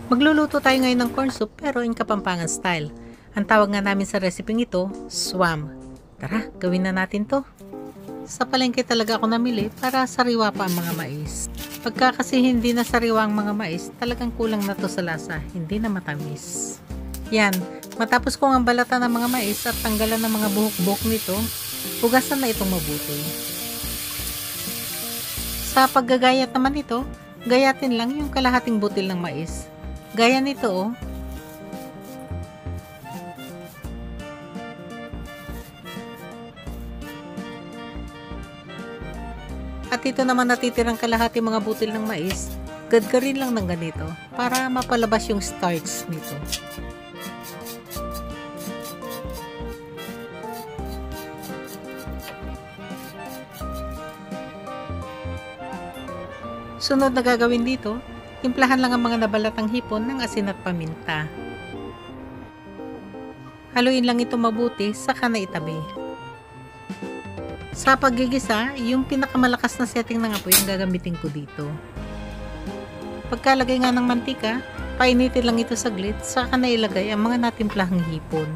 Magluluto tayo ngayon ng corn soup pero in Kapampangan style. Ang tawag nga namin sa reseping ito, swam. Tara, gawin na natin to. Sa palengke talaga ako namili para sariwa pa ang mga mais. Pagka kasi hindi na sariwa ang mga mais, talagang kulang na to sa lasa, hindi na matamis. Yan, matapos kong ang balatan ng mga mais at tanggalan ng mga buhok-buhok nito, hugasan na itong mabuti. Sa paggagayat naman ito, gayatin lang yung kalahating butil ng mais. Gaya nito oh. At ito naman natitirang kalahati mga butil ng mais, gadgarin lang ng ganito para mapalabas yung starch nito. Sunod na gagawin dito, timplahan lang ang mga nabalatang hipon ng asin at paminta. Haluin lang ito mabuti, saka na itabi. Sa paggigisa, yung pinakamalakas na setting ng apoy ang gagamitin ko dito. Pagkalagay nga ng mantika, painitin lang ito saglit, saka na ilagay ang mga natimplahang hipon.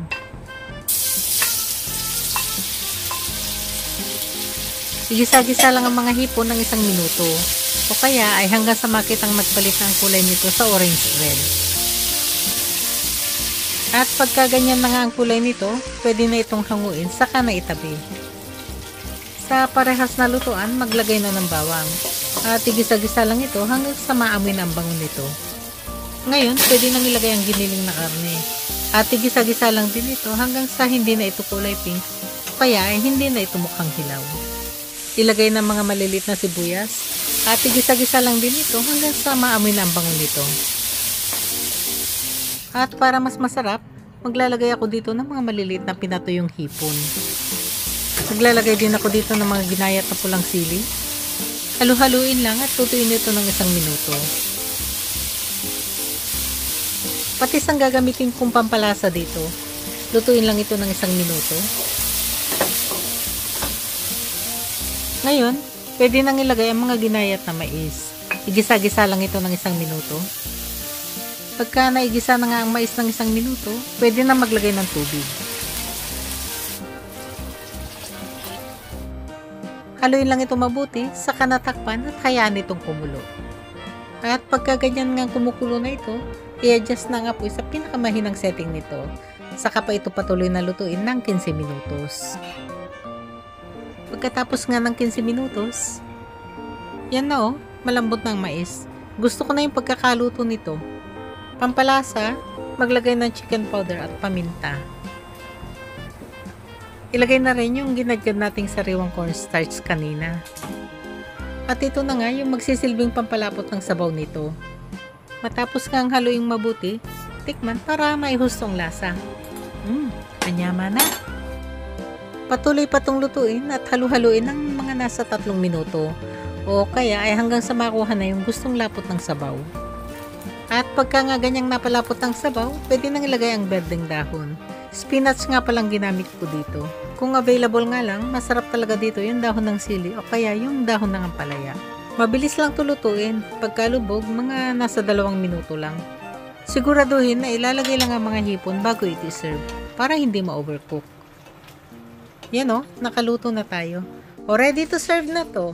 Igisa-gisa lang ang mga hipon ng 1 minuto, o kaya ay hanggang sa makitang nagpalit ang kulay nito sa orange red. At pagka ganyan na nga ang kulay nito, pwede na itong hanguin, saka na itabi. Sa parehas na lutuan, maglagay na ng bawang. At igisa-gisa lang ito hanggang sa maamoy na ang bango nito. Ngayon, pwede nang ilagay ang giniling na karne. At igisa-gisa lang din ito hanggang sa hindi na ito kulay pink, kaya ay hindi na ito mukhang hilaw. Ilagay ng mga malilit na sibuyas. At igisa-gisa lang din ito hanggang sa maamoy na ang bango nito. At para mas masarap, maglalagay ako dito ng mga maliliit na pinatuyong hipon. Maglalagay din ako dito ng mga ginayat na pulang sili. Halu-haluin lang at tutuin ito ng 1 minuto. Patis ang gagamitin kong pampalasa dito. Lutuin lang ito ng 1 minuto. Ngayon, pwede nang ilagay ang mga ginayat na mais. Igisa-gisa lang ito ng 1 minuto. Pagka naigisa na nga ang mais ng 1 minuto, pwede na maglagay ng tubig. Haluin lang ito mabuti, saka natakpan at hayaan itong kumulo. At pagka ganyan nga kumukulo na ito, i-adjust na ang apoy sa pinakamahinang setting nito. Saka pa ito patuloy na lutuin ng 15 minutos. Pagkatapos nga ng 15 minutos, yan na oh, malambot na ang mais. Gusto ko na yung pagkakaluto nito. Pampalasa, maglagay ng chicken powder at paminta. Ilagay na rin yung ginadgad nating sariwang cornstarch kanina. At ito na nga yung magsisilbing pampalapot ng sabaw nito. Matapos nga ang haluing mabuti, tikman para maihusto ang lasa. Anyama na. Patuloy pa itong lutuin at halu-haluin ng mga nasa 3 minuto. O kaya ay hanggang sa makuha na yung gustong lapot ng sabaw. At pagka nga ganyang napalapot ng sabaw, pwede nang ilagay ang berdeng dahon. Spinach nga palang ginamit ko dito. Kung available nga lang, masarap talaga dito yung dahon ng sili o kaya yung dahon ng ampalaya. Mabilis lang ito lutuin. Pagkalubog, mga nasa 2 minuto lang. Siguraduhin na ilalagay lang ang mga hipon bago ito serve para hindi ma-overcook. Yan o, nakaluto na tayo. O ready to serve na to.